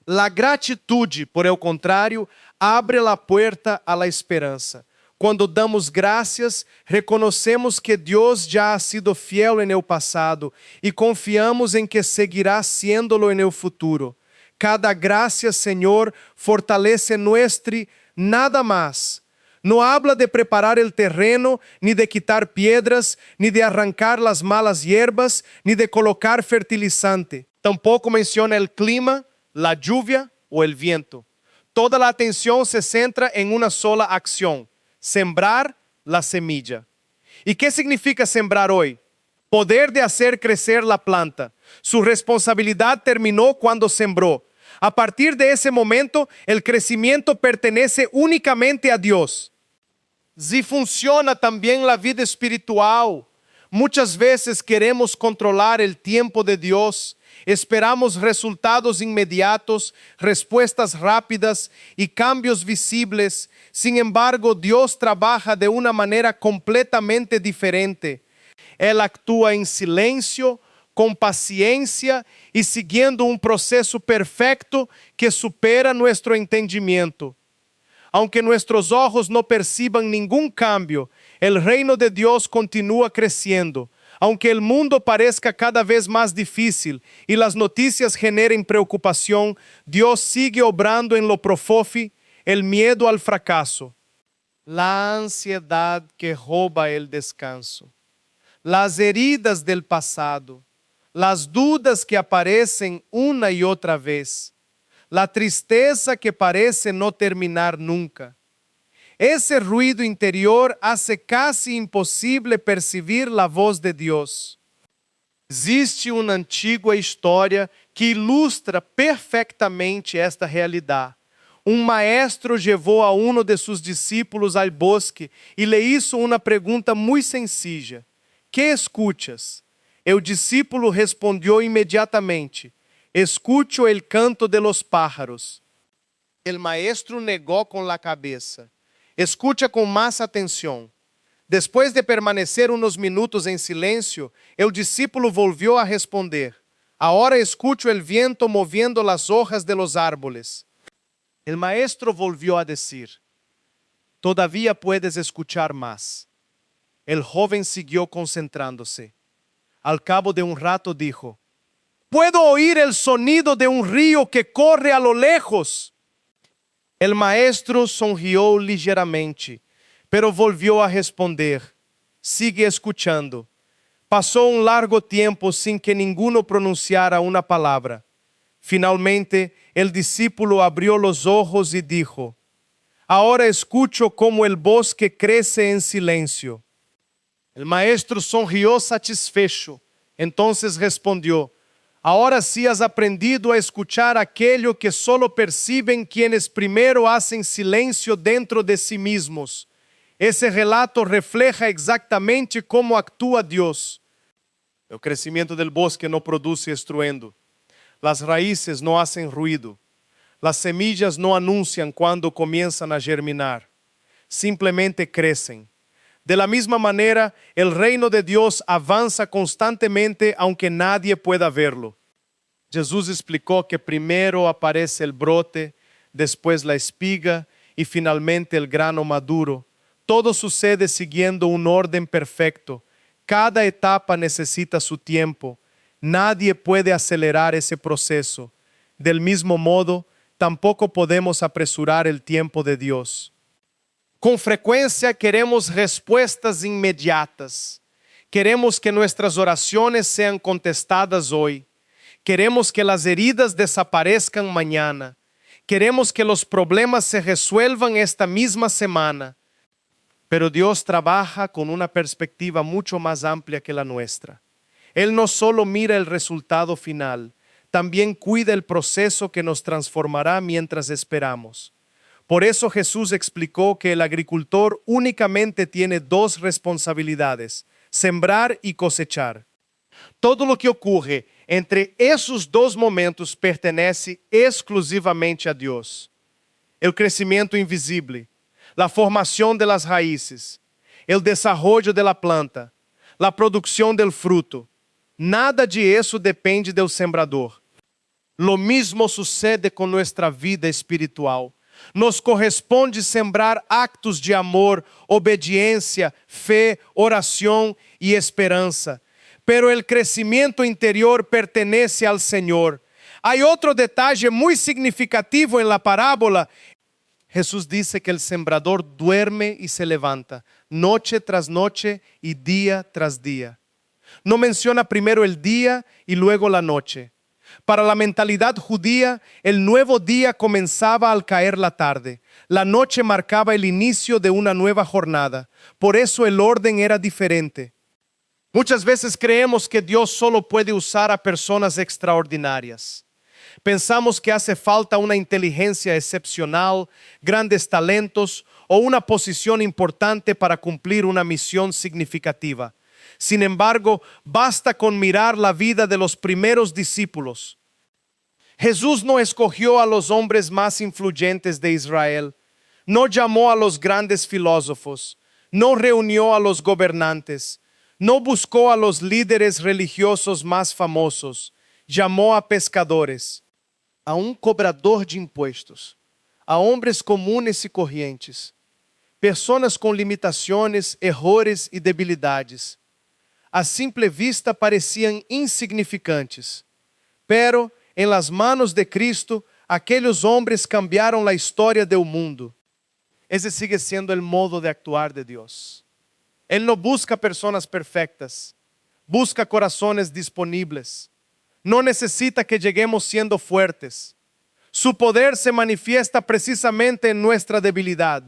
La gratitud, por el contrario, abre la puerta a la esperanza. Cuando damos gracias, reconocemos que Dios ya ha sido fiel en el pasado y confiamos en que seguirá siéndolo en el futuro. Cada gracia, Señor, fortalece nuestro nada más. No habla de preparar el terreno, ni de quitar piedras, ni de arrancar las malas hierbas, ni de colocar fertilizante. Tampoco menciona el clima, la lluvia o el viento. Toda la atención se centra en una sola acción: sembrar la semilla. ¿Y qué significa sembrar hoy? Poder de hacer crecer la planta. Su responsabilidad terminó cuando sembró. A partir de ese momento, el crecimiento pertenece únicamente a Dios. Si funciona también la vida espiritual. Muchas veces queremos controlar el tiempo de Dios. Esperamos resultados inmediatos, respuestas rápidas y cambios visibles. Sin embargo, Dios trabaja de una manera completamente diferente. Él actúa en silencio, con paciencia y siguiendo un proceso perfecto que supera nuestro entendimiento. Aunque nuestros ojos no perciban ningún cambio, el reino de Dios continúa creciendo. Aunque el mundo parezca cada vez más difícil y las noticias generen preocupación, Dios sigue obrando en lo profundo, el miedo al fracaso, la ansiedad que roba el descanso, las heridas del pasado, las dudas que aparecen una y otra vez, la tristeza que parece no terminar nunca. Ese ruido interior hace casi imposible percibir la voz de Dios. Existe uma antiga história que ilustra perfeitamente esta realidade. Um maestro levou a um de seus discípulos ao bosque e lhe hizo uma pergunta muito sencilla: ¿Qué escuchas? El discípulo respondeu imediatamente: Escucho el canto de los pájaros. El maestro negó con la cabeza. Escucha com mais atenção. Depois de permanecer unos minutos em silêncio, el discípulo volvió a responder: Ahora escucho el viento moviendo las hojas de los árboles. El maestro volvió a decir: Todavía puedes escuchar más. El joven siguió concentrándose. Al cabo de un rato dijo: Puedo oír el sonido de un río que corre a lo lejos. El maestro sonrió ligeramente, pero volvió a responder: Sigue escuchando. Pasó un largo tiempo sin que ninguno pronunciara una palabra. Finalmente, el discípulo abrió los ojos y dijo: Ahora escucho cómo el bosque crece en silencio. El maestro sonrió satisfecho. Entonces respondió: Ahora sí has aprendido a escuchar aquello que solo perciben quienes primero hacen silencio dentro de sí mismos. Ese relato refleja exactamente cómo actúa Dios. El crecimiento del bosque no produce estruendo. Las raíces no hacen ruido. Las semillas no anuncian cuando comienzan a germinar. Simplemente crecen. De la misma manera, el reino de Dios avanza constantemente aunque nadie pueda verlo. Jesús explicó que primero aparece el brote, después la espiga y finalmente el grano maduro. Todo sucede siguiendo un orden perfecto. Cada etapa necesita su tiempo. Nadie puede acelerar ese proceso. Del mismo modo, tampoco podemos apresurar el tiempo de Dios. Con frecuencia queremos respuestas inmediatas. Queremos que nuestras oraciones sean contestadas hoy. Queremos que las heridas desaparezcan mañana. Queremos que los problemas se resuelvan esta misma semana. Pero Dios trabaja con una perspectiva mucho más amplia que la nuestra. Él no solo mira el resultado final, también cuida el proceso que nos transformará mientras esperamos. Por eso Jesús explicó que el agricultor únicamente tiene dos responsabilidades: sembrar y cosechar. Todo lo que ocurre entre esos dos momentos pertenece exclusivamente a Dios. El crecimiento invisible, la formación de las raíces, el desarrollo de la planta, la producción del fruto. Nada de eso depende del sembrador. Lo mismo sucede con nuestra vida espiritual. Nos corresponde sembrar actos de amor, obediencia, fe, oración y esperanza. Pero el crecimiento interior pertenece al Señor. Hay otro detalle muy significativo en la parábola. Jesús dice que el sembrador duerme y se levanta, noche tras noche y día tras día. No menciona primero el día y luego la noche. Para la mentalidad judía, el nuevo día comenzaba al caer la tarde. La noche marcaba el inicio de una nueva jornada. Por eso el orden era diferente. Muchas veces creemos que Dios solo puede usar a personas extraordinarias. Pensamos que hace falta una inteligencia excepcional, grandes talentos o una posición importante para cumplir una misión significativa. Sin embargo, basta con mirar la vida de los primeros discípulos. Jesús no escogió a los hombres más influyentes de Israel, no llamó a los grandes filósofos, no reunió a los gobernantes, no buscó a los líderes religiosos más famosos, llamó a pescadores, a un cobrador de impuestos, a hombres comunes y corrientes, personas con limitaciones, errores y debilidades. A simple vista parecían insignificantes, pero en las manos de Cristo, aquellos hombres cambiaron la historia del mundo. Ese sigue siendo el modo de actuar de Dios. Él no busca personas perfectas, busca corazones disponibles. No necesita que lleguemos siendo fuertes. Su poder se manifiesta precisamente en nuestra debilidad.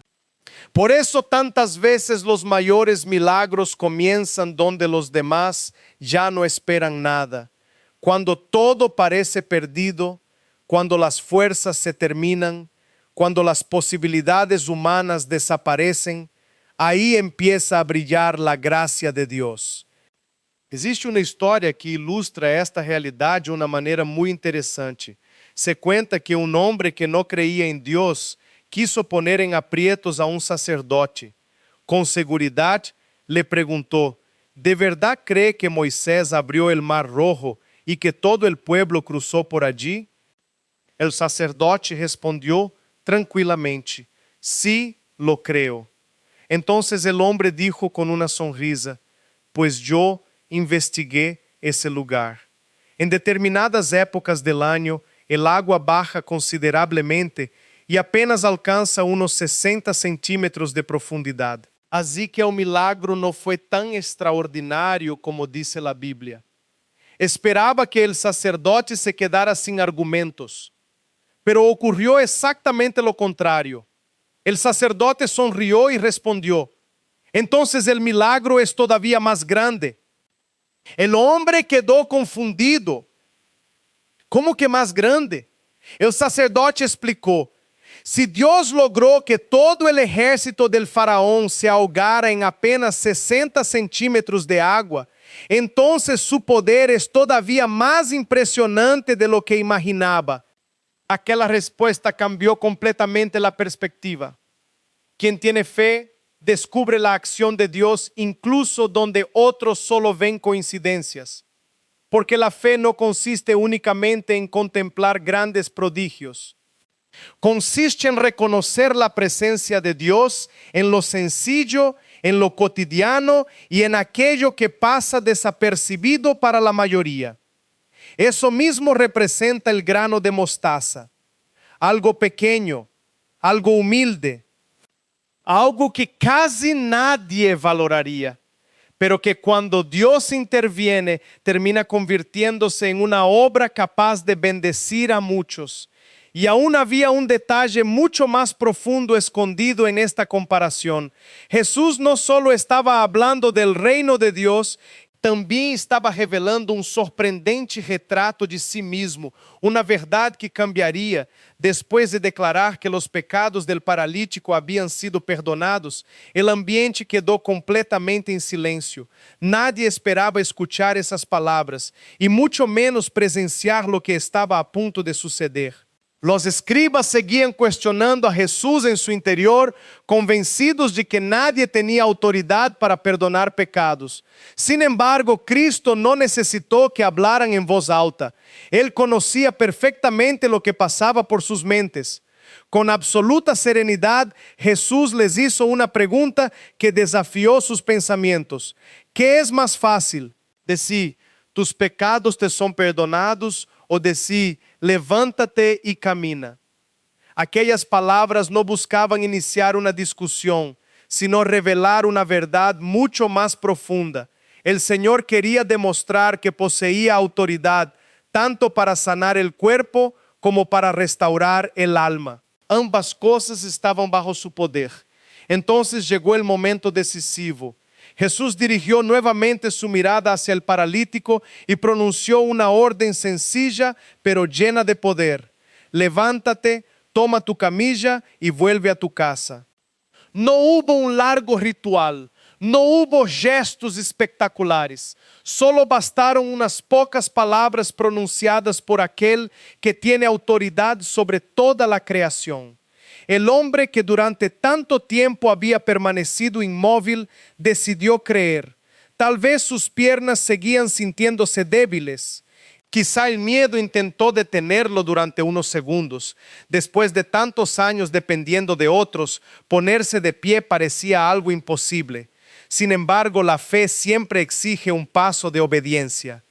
Por eso tantas veces los mayores milagros comienzan donde los demás ya no esperan nada. Cuando todo parece perdido, cuando las fuerzas se terminan, cuando las posibilidades humanas desaparecen, ahí empieza a brillar la gracia de Dios. Existe uma história que ilustra esta realidade de uma maneira muito interessante. Se cuenta que um homem que não creía em Deus quiso poner em aprietos a um sacerdote. Com seguridade, le perguntou: ¿de verdade cree que Moisés abriu o mar rojo e que todo o pueblo cruzou por allí? El sacerdote respondeu tranquilamente: sí, lo creo. Entonces el hombre dijo con una sonrisa: pues yo investigué ese lugar. En determinadas épocas del año, el agua baja considerablemente y apenas alcanza unos 60 centímetros de profundidad. Así que el milagro no fue tan extraordinario como dice la Biblia. Esperaba que el sacerdote se quedara sin argumentos, pero ocurrió exactamente lo contrario. El sacerdote sonrió y respondió: entonces el milagro es todavía más grande. El hombre quedó confundido. ¿Cómo que más grande? El sacerdote explicó: si Dios logró que todo el ejército del faraón se ahogara en apenas 60 centímetros de agua, entonces su poder es todavía más impresionante de lo que imaginaba. Aquela respuesta cambió completamente la perspectiva. Quien tiene fe descubre la acción de Dios incluso donde otros solo ven coincidencias. Porque la fe no consiste únicamente en contemplar grandes prodigios. Consiste en reconocer la presencia de Dios en lo sencillo, en lo cotidiano y en aquello que pasa desapercibido para la mayoría. Eso mismo representa el grano de mostaza, algo pequeño, algo humilde, algo que casi nadie valoraría, pero que cuando Dios interviene termina convirtiéndose en una obra capaz de bendecir a muchos. Y aún había un detalle mucho más profundo escondido en esta comparación. Jesús no solo estaba hablando del reino de Dios, também estava revelando um surpreendente retrato de si mesmo, uma verdade que cambiaria depois de declarar que os pecados del paralítico haviam sido perdonados. O ambiente quedou completamente em silêncio. Nadie esperava escuchar essas palavras e muito menos presenciar lo que estava a ponto de suceder. Los escribas seguían cuestionando a Jesús en su interior, convencidos de que nadie tenía autoridad para perdonar pecados. Sin embargo, Cristo no necesitó que hablaran en voz alta. Él conocía perfectamente lo que pasaba por sus mentes. Con absoluta serenidad, Jesús les hizo una pregunta que desafió sus pensamientos. ¿Qué es más fácil? Decir, tus pecados te son perdonados, o decir, levántate y camina. Aquellas palabras no buscaban iniciar una discusión, sino revelar una verdad mucho más profunda. El Señor quería demostrar que poseía autoridad, tanto para sanar el cuerpo como para restaurar el alma. Ambas cosas estaban bajo su poder. Entonces llegó el momento decisivo. Jesús dirigió nuevamente su mirada hacia el paralítico y pronunció una orden sencilla pero llena de poder. Levántate, toma tu camilla y vuelve a tu casa. No hubo un largo ritual, no hubo gestos espectaculares. Solo bastaron unas pocas palabras pronunciadas por aquel que tiene autoridad sobre toda la creación. El hombre que durante tanto tiempo había permanecido inmóvil decidió creer. Tal vez sus piernas seguían sintiéndose débiles. Quizá el miedo intentó detenerlo durante unos segundos. Después de tantos años dependiendo de otros, ponerse de pie parecía algo imposible. Sin embargo, la fe siempre exige un paso de obediencia.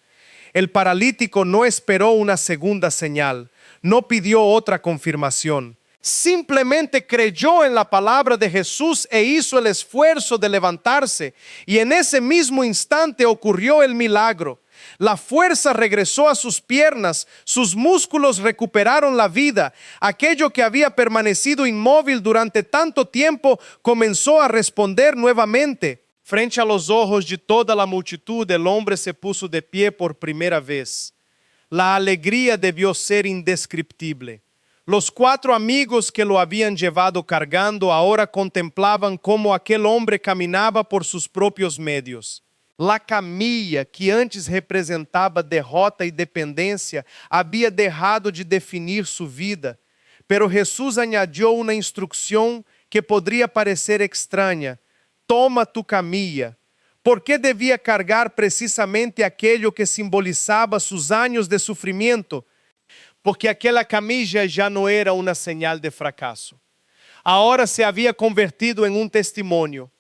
El paralítico no esperó una segunda señal, no pidió otra confirmación. Simplemente creyó en la palabra de Jesús e hizo el esfuerzo de levantarse, y en ese mismo instante ocurrió el milagro. La fuerza regresó a sus piernas, sus músculos recuperaron la vida. Aquello que había permanecido inmóvil durante tanto tiempo comenzó a responder nuevamente. Frente a los ojos de toda la multitud, el hombre se puso de pie por primera vez. La alegría debió ser indescriptible. Los 4 amigos que lo habían llevado cargando ahora contemplaban cómo aquel hombre caminaba por sus propios medios. La camilla, que antes representaba derrota y dependencia, había dejado de definir su vida. Pero Jesús añadió una instrucción que podría parecer extraña. Toma tu camilla. ¿Por qué debía cargar precisamente aquello que simbolizaba sus años de sufrimiento? Porque aquela camilla ya no era una señal de fracaso. Ahora se había convertido en un testimonio.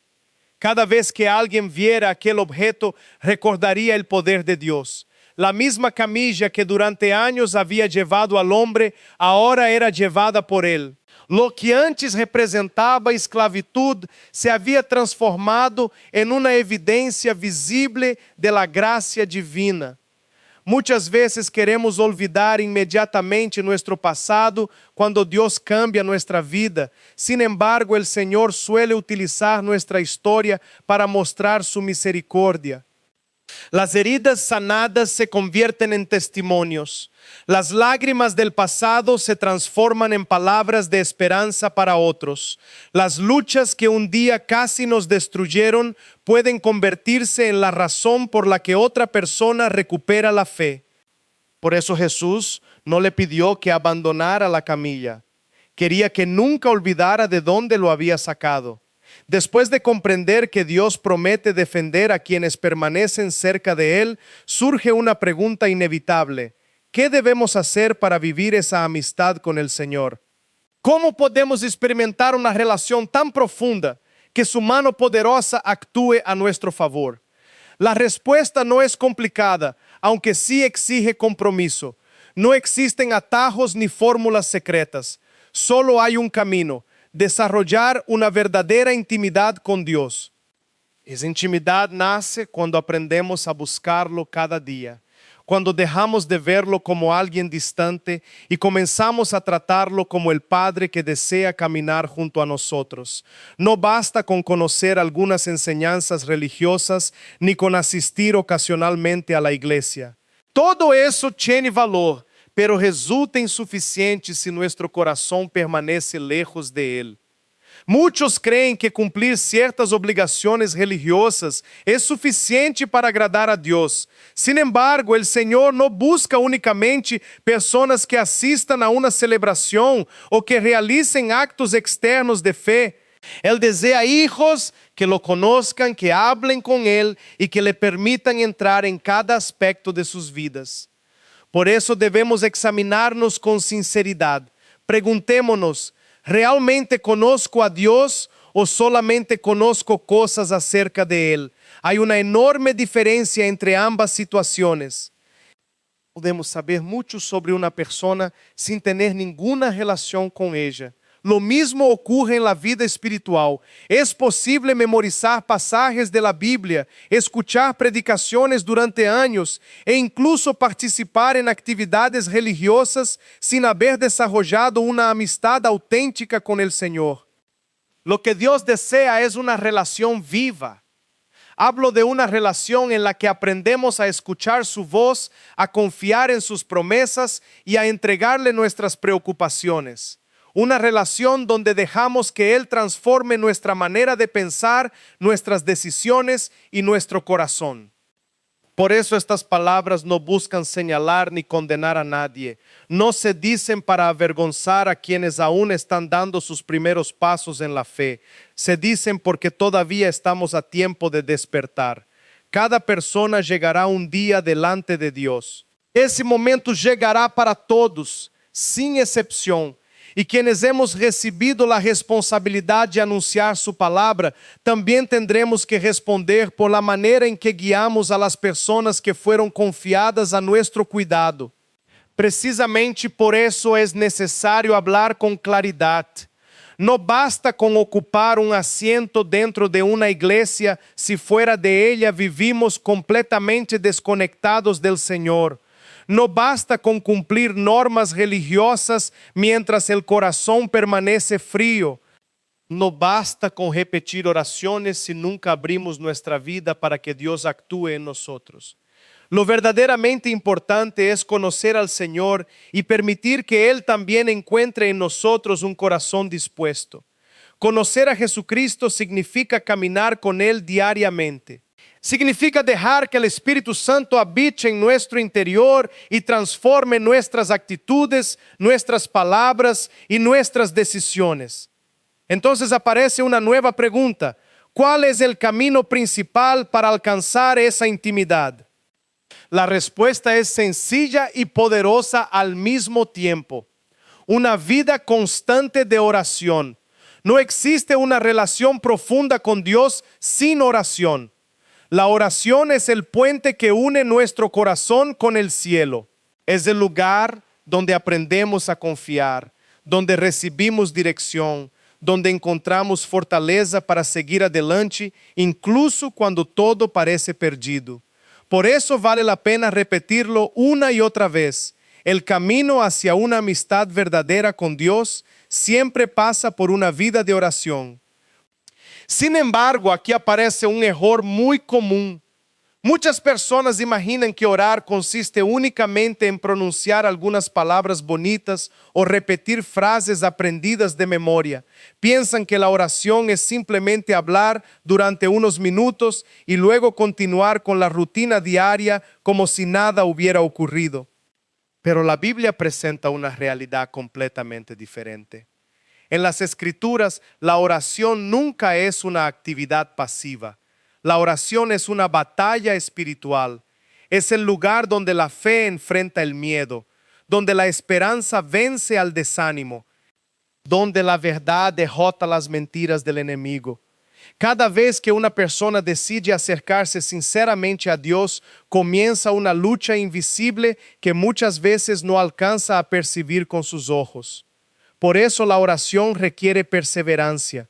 Cada vez que alguien viera aquel objeto, recordaría el poder de Dios. La misma camilla que durante años había llevado al hombre, ahora era llevada por él. Lo que antes representaba esclavitud se había transformado en una evidencia visible de la gracia divina. Muitas vezes queremos olvidar imediatamente nuestro pasado cuando Dios cambia nuestra vida. Sin embargo, el Señor suele utilizar nuestra historia para mostrar su misericordia. Las heridas sanadas se convierten en testimonios. Las lágrimas del pasado se transforman en palabras de esperanza para otros. Las luchas que un día casi nos destruyeron pueden convertirse en la razón por la que otra persona recupera la fe. Por eso Jesús no le pidió que abandonara la camilla. Quería que nunca olvidara de dónde lo había sacado. Después de comprender que Dios promete defender a quienes permanecen cerca de Él, surge una pregunta inevitable. ¿Qué debemos hacer para vivir esa amistad con el Señor? ¿Cómo podemos experimentar una relación tan profunda que su mano poderosa actúe a nuestro favor? La respuesta no es complicada, aunque sí exige compromiso. No existen atajos ni fórmulas secretas. Solo hay un camino: desarrollar una verdadera intimidad con Dios. Esa intimidad nace cuando aprendemos a buscarlo cada día, cuando dejamos de verlo como alguien distante y comenzamos a tratarlo como el Padre que desea caminar junto a nosotros. No basta con conocer algunas enseñanzas religiosas ni con asistir ocasionalmente a la iglesia. Todo eso tiene valor, pero resulta insuficiente si nuestro corazón permanece lejos de Él. Muchos creen que cumplir ciertas obligaciones religiosas es suficiente para agradar a Dios. Sin embargo, el Señor no busca únicamente personas que asistan a una celebración o que realicen actos externos de fe. Él desea hijos que lo conozcan, que hablen con Él y que le permitan entrar en cada aspecto de sus vidas. Por eso debemos examinarnos con sinceridad. Preguntémonos, ¿realmente conozco a Dios o solamente conozco cosas acerca de Él? Hay una enorme diferencia entre ambas situaciones. Podemos saber mucho sobre una persona sin tener ninguna relación con ella. Lo mismo ocurre en la vida espiritual. Es posible memorizar pasajes de la Biblia, escuchar predicaciones durante años e incluso participar en actividades religiosas sin haber desarrollado una amistad auténtica con el Señor. Lo que Dios desea es una relación viva. Hablo de una relación en la que aprendemos a escuchar su voz, a confiar en sus promesas y a entregarle nuestras preocupaciones. Una relación donde dejamos que Él transforme nuestra manera de pensar, nuestras decisiones y nuestro corazón. Por eso estas palabras no buscan señalar ni condenar a nadie. No se dicen para avergonzar a quienes aún están dando sus primeros pasos en la fe. Se dicen porque todavía estamos a tiempo de despertar. Cada persona llegará un día delante de Dios. Ese momento llegará para todos, sin excepción. Y quienes hemos recibido la responsabilidad de anunciar su palabra, también tendremos que responder por la manera en que guiamos a las personas que fueron confiadas a nuestro cuidado. Precisamente por eso es necesario hablar con claridad. No basta con ocupar un asiento dentro de una iglesia si fuera de ella vivimos completamente desconectados del Señor. No basta con cumplir normas religiosas mientras el corazón permanece frío. No basta con repetir oraciones si nunca abrimos nuestra vida para que Dios actúe en nosotros. Lo verdaderamente importante es conocer al Señor y permitir que Él también encuentre en nosotros un corazón dispuesto. Conocer a Jesucristo significa caminar con Él diariamente. Significa dejar que el Espíritu Santo habite en nuestro interior y transforme nuestras actitudes, nuestras palabras y nuestras decisiones. Entonces aparece una nueva pregunta. ¿Cuál es el camino principal para alcanzar esa intimidad? La respuesta es sencilla y poderosa al mismo tiempo. Una vida constante de oración. No existe una relación profunda con Dios sin oración. La oración es el puente que une nuestro corazón con el cielo. Es el lugar donde aprendemos a confiar, donde recibimos dirección, donde encontramos fortaleza para seguir adelante, incluso cuando todo parece perdido. Por eso vale la pena repetirlo una y otra vez. El camino hacia una amistad verdadera con Dios siempre pasa por una vida de oración. Sin embargo, aquí aparece un error muy común. Muchas personas imaginan que orar consiste únicamente en pronunciar algunas palabras bonitas o repetir frases aprendidas de memoria. Piensan que la oración es simplemente hablar durante unos minutos y luego continuar con la rutina diaria como si nada hubiera ocurrido. Pero la Biblia presenta una realidad completamente diferente. En las Escrituras, la oración nunca es una actividad pasiva. La oración es una batalla espiritual. Es el lugar donde la fe enfrenta el miedo, donde la esperanza vence al desánimo, donde la verdad derrota las mentiras del enemigo. Cada vez que una persona decide acercarse sinceramente a Dios, comienza una lucha invisible que muchas veces no alcanza a percibir con sus ojos. Por eso la oración requiere perseverancia.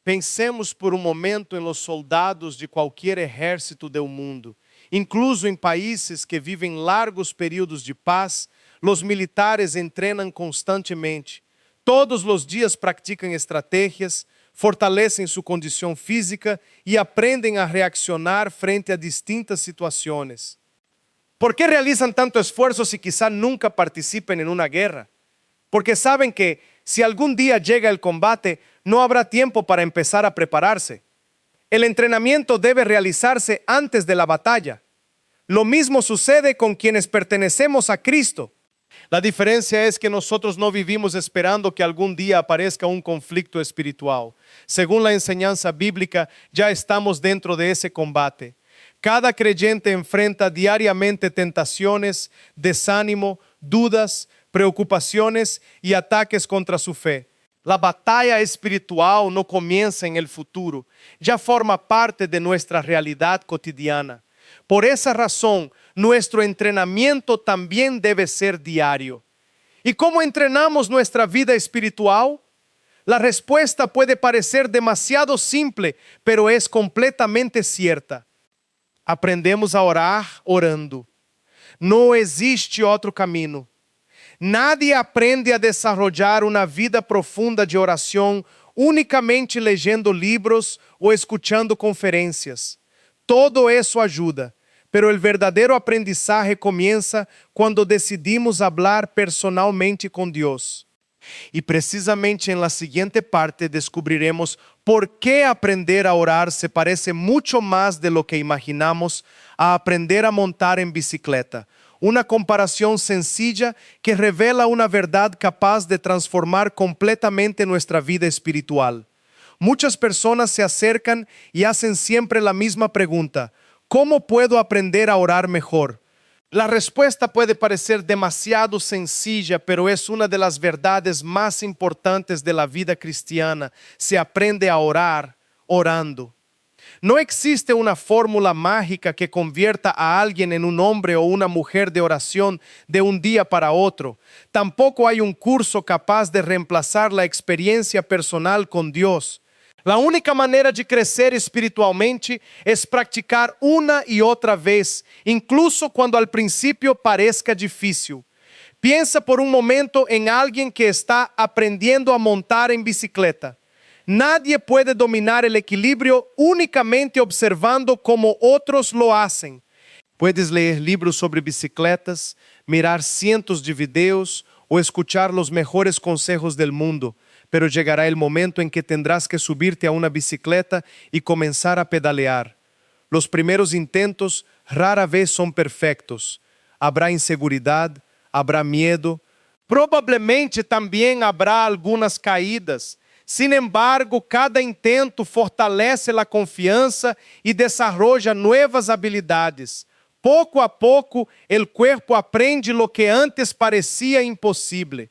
Pensemos por um momento em los soldados de qualquer ejército do mundo. Incluso em países que vivem largos períodos de paz, os militares treinam constantemente. Todos os dias praticam estratégias, fortalecem sua condição física e aprendem a reaccionar frente a distintas situações. ¿Por que realizam tanto esforço se quizá nunca participem em uma guerra? porque saben que si algún día llega el combate, no habrá tiempo para empezar a prepararse. El entrenamiento debe realizarse antes de la batalla. Lo mismo sucede con quienes pertenecemos a Cristo. La diferencia es que nosotros no vivimos esperando que algún día aparezca un conflicto espiritual. Según la enseñanza bíblica, ya estamos dentro de ese combate. Cada creyente enfrenta diariamente tentaciones, desánimo, dudas, preocupaciones y ataques contra su fe. La batalla espiritual no comienza en el futuro, ya forma parte de nuestra realidad cotidiana. Por esa razón, nuestro entrenamiento también debe ser diario. ¿Y cómo entrenamos nuestra vida espiritual? La respuesta puede parecer demasiado simple, pero es completamente cierta. Aprendemos a orar orando. No existe otro camino. Nadie aprende a desarrollar una vida profunda de oración únicamente leyendo libros o escuchando conferencias. Todo eso ayuda, pero el verdadero aprendizaje comienza cuando decidimos hablar personalmente con Dios. Y precisamente en la siguiente parte descubriremos por qué aprender a orar se parece mucho más de lo que imaginamos a aprender a montar en bicicleta. Una comparación sencilla que revela una verdad capaz de transformar completamente nuestra vida espiritual. Muchas personas se acercan y hacen siempre la misma pregunta: ¿cómo puedo aprender a orar mejor? La respuesta puede parecer demasiado sencilla, pero es una de las verdades más importantes de la vida cristiana. Se aprende a orar orando. No existe una fórmula mágica que convierta a alguien en un hombre o una mujer de oración de un día para otro. Tampoco hay un curso capaz de reemplazar la experiencia personal con Dios. La única manera de crecer espiritualmente es practicar una y otra vez, incluso cuando al principio parezca difícil. Piensa por un momento en alguien que está aprendiendo a montar en bicicleta. Nadie puede dominar el equilibrio únicamente observando cómo otros lo hacen. Puedes leer libros sobre bicicletas, mirar cientos de videos o escuchar los mejores consejos del mundo, pero llegará el momento en que tendrás que subirte a una bicicleta y comenzar a pedalear. Los primeros intentos rara vez son perfectos. Habrá inseguridad, habrá miedo, probablemente también habrá algunas caídas. Sin embargo, cada intento fortalece a confiança e desarrolla novas habilidades. Pouco a pouco, o corpo aprende lo que antes parecia impossível.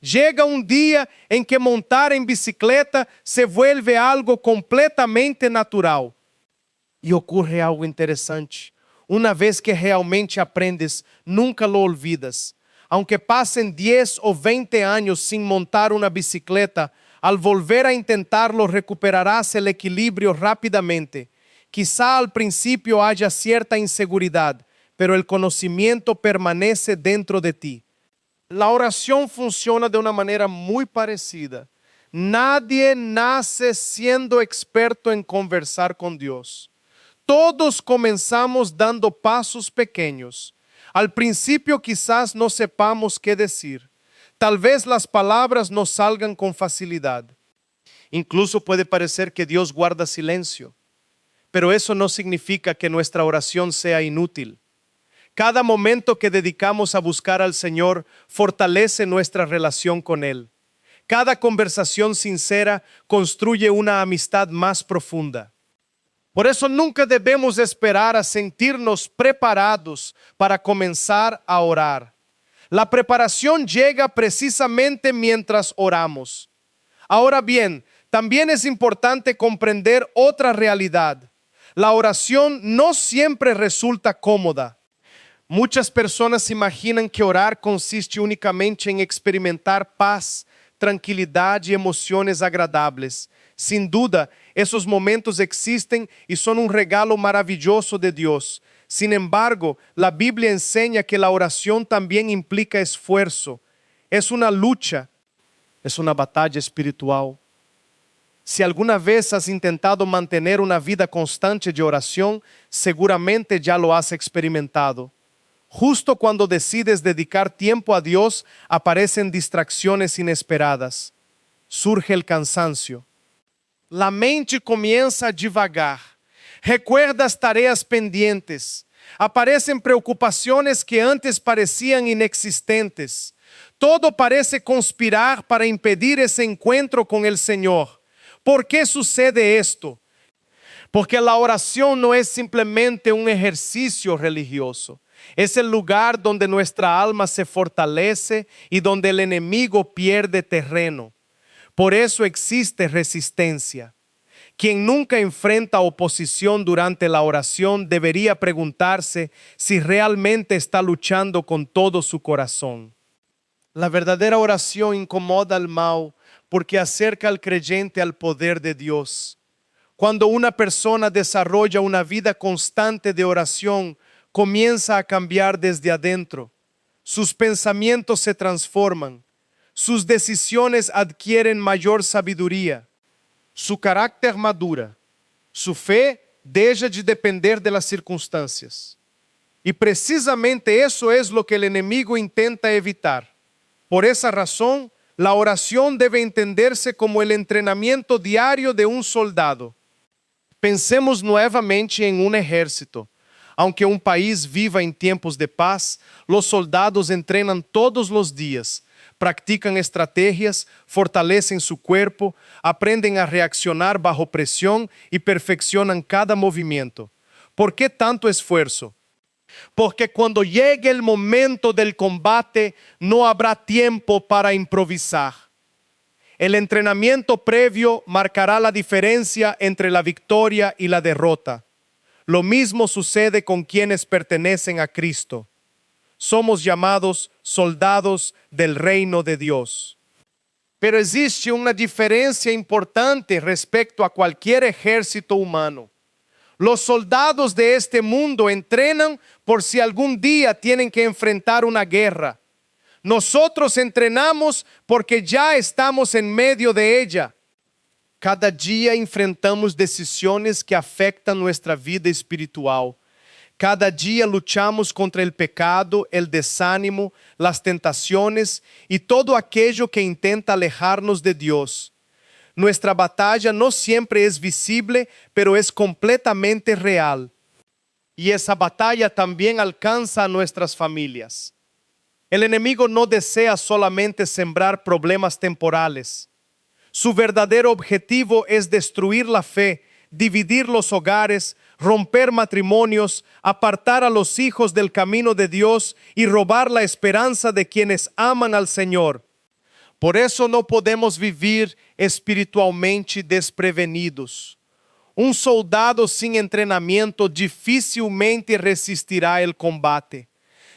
Chega um dia em que montar em bicicleta se vuelve algo completamente natural. E ocorre algo interessante. Uma vez que realmente aprendes, nunca lo olvidas. Aunque passen 10 ou 20 anos sem montar uma bicicleta, al volver a intentarlo recuperarás el equilibrio rápidamente. Quizá al principio haya cierta inseguridad, pero el conocimiento permanece dentro de ti. La oración funciona de una manera muy parecida. Nadie nace siendo experto en conversar con Dios. Todos comenzamos dando pasos pequeños. Al principio quizás no sepamos qué decir. Tal vez las palabras no salgan con facilidad. Incluso puede parecer que Dios guarda silencio. Pero eso no significa que nuestra oración sea inútil. Cada momento que dedicamos a buscar al Señor fortalece nuestra relación con Él. Cada conversación sincera construye una amistad más profunda. Por eso nunca debemos esperar a sentirnos preparados para comenzar a orar. La preparación llega precisamente mientras oramos. Ahora bien, también es importante comprender otra realidad. La oración no siempre resulta cómoda. Muchas personas imaginan que orar consiste únicamente en experimentar paz, tranquilidad y emociones agradables. Sin duda, esos momentos existen y son un regalo maravilloso de Dios. Sin embargo, la Biblia enseña que la oración también implica esfuerzo. Es una lucha, es una batalla espiritual. Si alguna vez has intentado mantener una vida constante de oración, seguramente ya lo has experimentado. Justo cuando decides dedicar tiempo a Dios, aparecen distracciones inesperadas. Surge el cansancio. La mente comienza a divagar. Recuerdas tareas pendientes. Aparecen preocupaciones que antes parecían inexistentes. Todo parece conspirar para impedir ese encuentro con el Señor. ¿Por qué sucede esto? Porque la oración no es simplemente un ejercicio religioso. Es el lugar donde nuestra alma se fortalece y donde el enemigo pierde terreno. Por eso existe resistencia. Quien nunca enfrenta oposición durante la oración debería preguntarse si realmente está luchando con todo su corazón. La verdadera oración incomoda al mal porque acerca al creyente al poder de Dios. Cuando una persona desarrolla una vida constante de oración, comienza a cambiar desde adentro. Sus pensamientos se transforman. Sus decisiones adquieren mayor sabiduría. Su carácter madura. Su fe deja de depender de las circunstancias. Y precisamente eso es lo que el enemigo intenta evitar. Por esa razón, la oración debe entenderse como el entrenamiento diario de un soldado. Pensemos nuevamente en un ejército. Aunque un país viva en tiempos de paz, los soldados entrenan todos los días, practican estrategias, fortalecen su cuerpo, aprenden a reaccionar bajo presión y perfeccionan cada movimiento. ¿Por qué tanto esfuerzo? Porque cuando llegue el momento del combate, no habrá tiempo para improvisar. El entrenamiento previo marcará la diferencia entre la victoria y la derrota. Lo mismo sucede con quienes pertenecen a Cristo. Somos llamados soldados del reino de Dios. Pero existe una diferencia importante respecto a cualquier ejército humano. Los soldados de este mundo entrenan por si algún día tienen que enfrentar una guerra. Nosotros entrenamos porque ya estamos en medio de ella. Cada día enfrentamos decisiones que afectan nuestra vida espiritual. Cada día luchamos contra el pecado, el desánimo, las tentaciones y todo aquello que intenta alejarnos de Dios. Nuestra batalla no siempre es visible, pero es completamente real. Y esa batalla también alcanza a nuestras familias. El enemigo no desea solamente sembrar problemas temporales. Su verdadero objetivo es destruir la fe, dividir los hogares, romper matrimonios, apartar a los hijos del camino de Dios y robar la esperanza de quienes aman al Señor. Por eso no podemos vivir espiritualmente desprevenidos. Un soldado sin entrenamiento dificilmente resistirá el combate.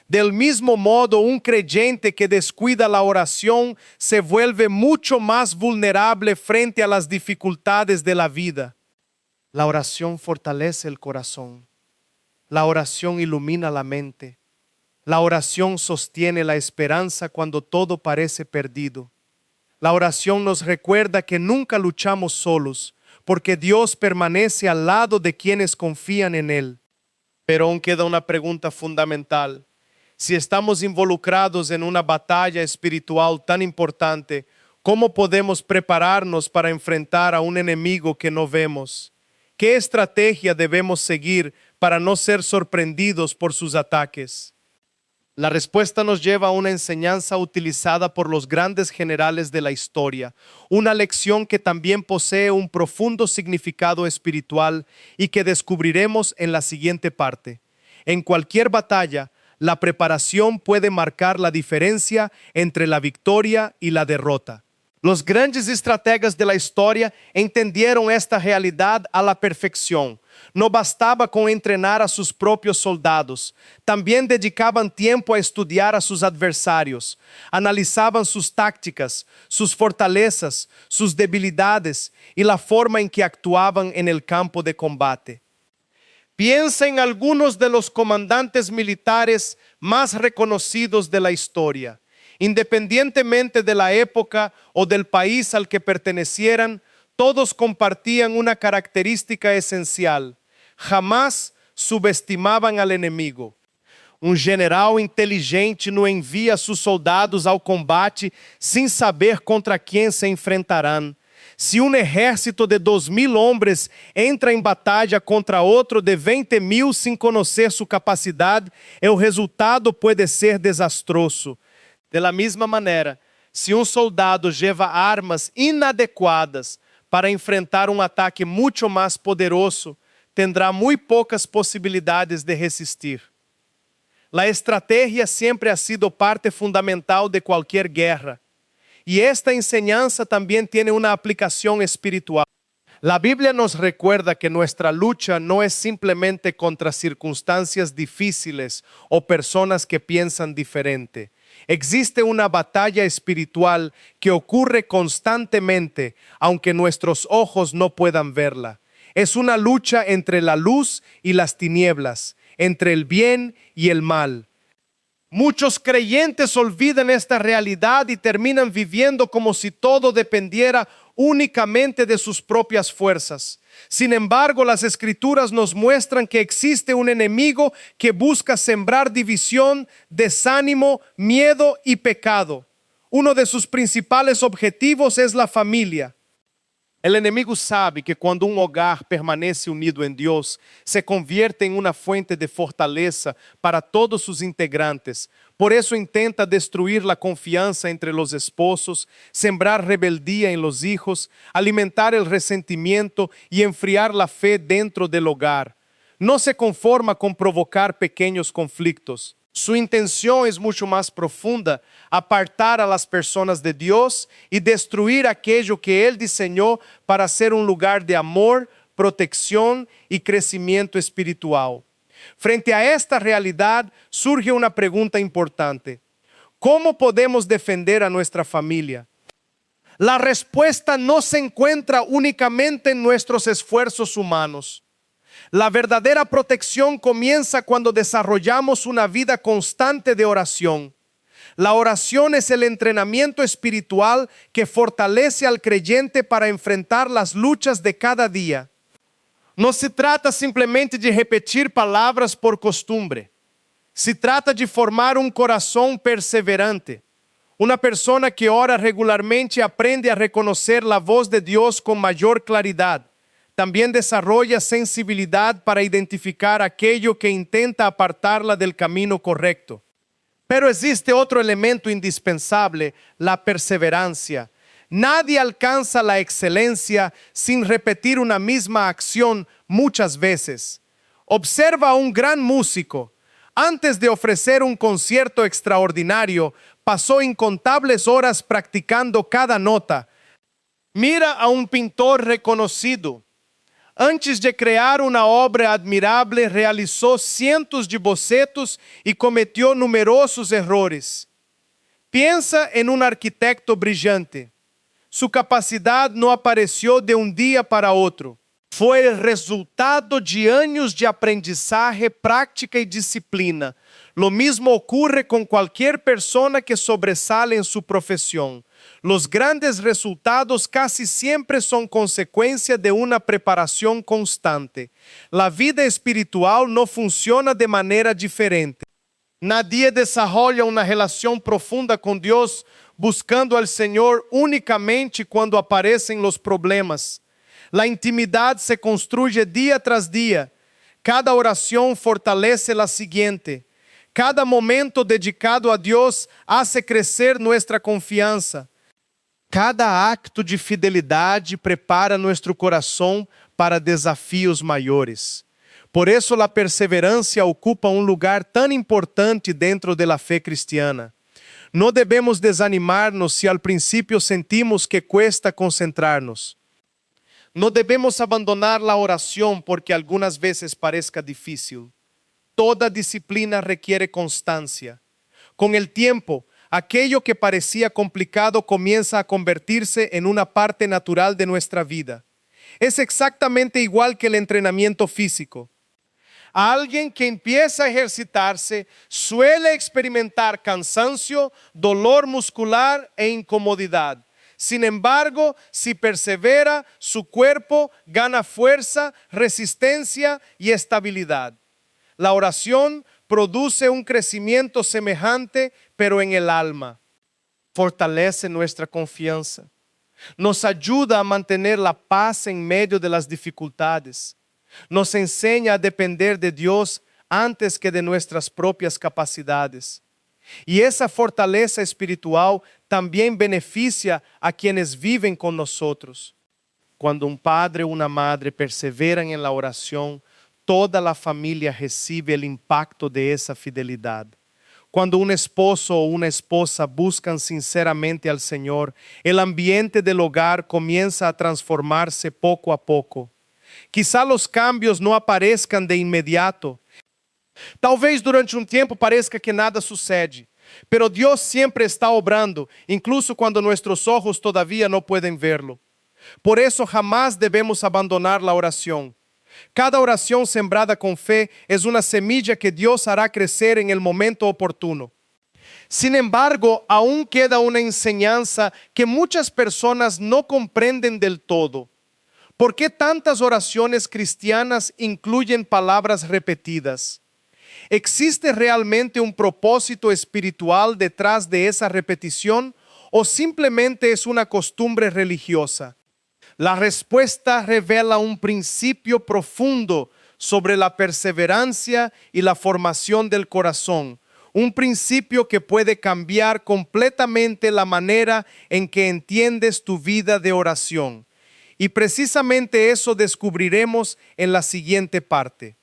Del mismo modo, un creyente que descuida la oración se vuelve mucho más vulnerable frente a las dificultades de la vida. La oración fortalece el corazón. La oración ilumina la mente. La oración sostiene la esperanza cuando todo parece perdido. La oración nos recuerda que nunca luchamos solos, porque Dios permanece al lado de quienes confían en Él. Pero aún queda una pregunta fundamental. Si estamos involucrados en una batalla espiritual tan importante, ¿cómo podemos prepararnos para enfrentar a un enemigo que no vemos? ¿Qué estrategia debemos seguir para no ser sorprendidos por sus ataques? La respuesta nos lleva a una enseñanza utilizada por los grandes generales de la historia, una lección que también posee un profundo significado espiritual y que descubriremos en la siguiente parte. En cualquier batalla, la preparación puede marcar la diferencia entre la victoria y la derrota. Los grandes estrategas de la historia entendieron esta realidad a la perfección. No bastaba con entrenar a sus propios soldados. También dedicaban tiempo a estudiar a sus adversarios. Analizaban sus tácticas, sus fortalezas, sus debilidades y la forma en que actuaban en el campo de combate. Piensa en algunos de los comandantes militares más reconocidos de la historia. Independientemente de la época o del país al que pertenecieran, todos compartían una característica esencial: jamás subestimaban al enemigo. Um general inteligente não envia seus soldados ao combate sem saber contra quem se enfrentarão. Se um exército de 2.000 homens entra em batalha contra outro de 20.000 sem conhecer sua capacidade, o resultado pode ser desastroso. De la mesma maneira, se um soldado leva armas inadequadas para enfrentar um ataque muito mais poderoso, tendrá muito poucas possibilidades de resistir. A estratégia sempre ha sido parte fundamental de qualquer guerra. Y esta enseñanza también tiene una aplicación espiritual. La Biblia nos recuerda que nuestra lucha no es simplemente contra circunstancias difíciles o personas que piensan diferente. Existe una batalla espiritual que ocurre constantemente, aunque nuestros ojos no puedan verla. Es una lucha entre la luz y las tinieblas, entre el bien y el mal. Muchos creyentes olvidan esta realidad y terminan viviendo como si todo dependiera únicamente de sus propias fuerzas. Sin embargo, las Escrituras nos muestran que existe un enemigo que busca sembrar división, desánimo, miedo y pecado. Uno de sus principales objetivos es la familia. El enemigo sabe que cuando un hogar permanece unido en Dios, se convierte en una fuente de fortaleza para todos sus integrantes. Por eso intenta destruir la confianza entre los esposos, sembrar rebeldía en los hijos, alimentar el resentimiento y enfriar la fe dentro del hogar. No se conforma con provocar pequeños conflictos. Su intención es mucho más profunda, apartar a las personas de Dios y destruir aquello que Él diseñó para ser un lugar de amor, protección y crecimiento espiritual. Frente a esta realidad surge una pregunta importante. ¿Cómo podemos defender a nuestra familia? La respuesta no se encuentra únicamente en nuestros esfuerzos humanos. La verdadera protección comienza cuando desarrollamos una vida constante de oración. La oración es el entrenamiento espiritual que fortalece al creyente para enfrentar las luchas de cada día. No se trata simplemente de repetir palabras por costumbre. Se trata de formar un corazón perseverante. Una persona que ora regularmente aprende a reconocer la voz de Dios con mayor claridad. También desarrolla sensibilidad para identificar aquello que intenta apartarla del camino correcto. Pero existe otro elemento indispensable, la perseverancia. Nadie alcanza la excelencia sin repetir una misma acción muchas veces. Observa a un gran músico. Antes de ofrecer un concierto extraordinario, pasó incontables horas practicando cada nota. Mira a un pintor reconocido. Antes de crear una obra admirable, realizó cientos de bocetos y cometió numerosos errores. Piensa en un arquitecto brillante. Su capacidad no apareció de un día para otro. Fue el resultado de años de aprendizaje, práctica y disciplina. Lo mismo ocurre con cualquier persona que sobresale en su profesión. Los grandes resultados casi siempre son consecuencia de una preparación constante. La vida espiritual no funciona de manera diferente. Nadie desarrolla una relación profunda con Dios buscando al Señor únicamente cuando aparecen los problemas. La intimidad se construye día tras día. Cada oración fortalece la siguiente. Cada momento dedicado a Dios hace crecer nuestra confianza. Cada acto de fidelidade prepara nosso coração para desafios maiores. Por isso, a perseverança ocupa um lugar tão importante dentro da fé cristiana. Não devemos desanimar-nos se ao princípio sentimos que cuesta concentrar-nos. Não devemos abandonar a oração porque algumas vezes parezca difícil. Toda disciplina requiere constancia. Com o tempo, aquello que parecía complicado comienza a convertirse en una parte natural de nuestra vida. Es exactamente igual que el entrenamiento físico. Alguien que empieza a ejercitarse suele experimentar cansancio, dolor muscular e incomodidad. Sin embargo, si persevera, su cuerpo gana fuerza, resistencia y estabilidad. La oración produce un crecimiento semejante, pero en el alma. Fortalece nuestra confianza. Nos ayuda a mantener la paz en medio de las dificultades. Nos enseña a depender de Dios antes que de nuestras propias capacidades. Y esa fortaleza espiritual también beneficia a quienes viven con nosotros. Cuando un padre o una madre perseveran en la oración, toda la familia recibe el impacto de esa fidelidad. Cuando un esposo o una esposa buscan sinceramente al Señor, el ambiente del hogar comienza a transformarse poco a poco. Quizá los cambios no aparezcan de inmediato. Talvez durante um tempo pareça que nada sucede, pero Deus sempre está obrando, incluso quando nossos olhos todavía não podem verlo. Por isso, jamás devemos abandonar a oração. Cada oração sembrada com fé é uma semilla que Deus hará crescer em el momento oportuno. Sin embargo, aún queda uma enseñanza que muitas pessoas não compreendem del todo. ¿Por qué tantas oraciones cristianas incluyen palabras repetidas? ¿Existe realmente un propósito espiritual detrás de esa repetición o simplemente es una costumbre religiosa? La respuesta revela un principio profundo sobre la perseverancia y la formación del corazón, un principio que puede cambiar completamente la manera en que entiendes tu vida de oración. Y precisamente eso descubriremos en la siguiente parte.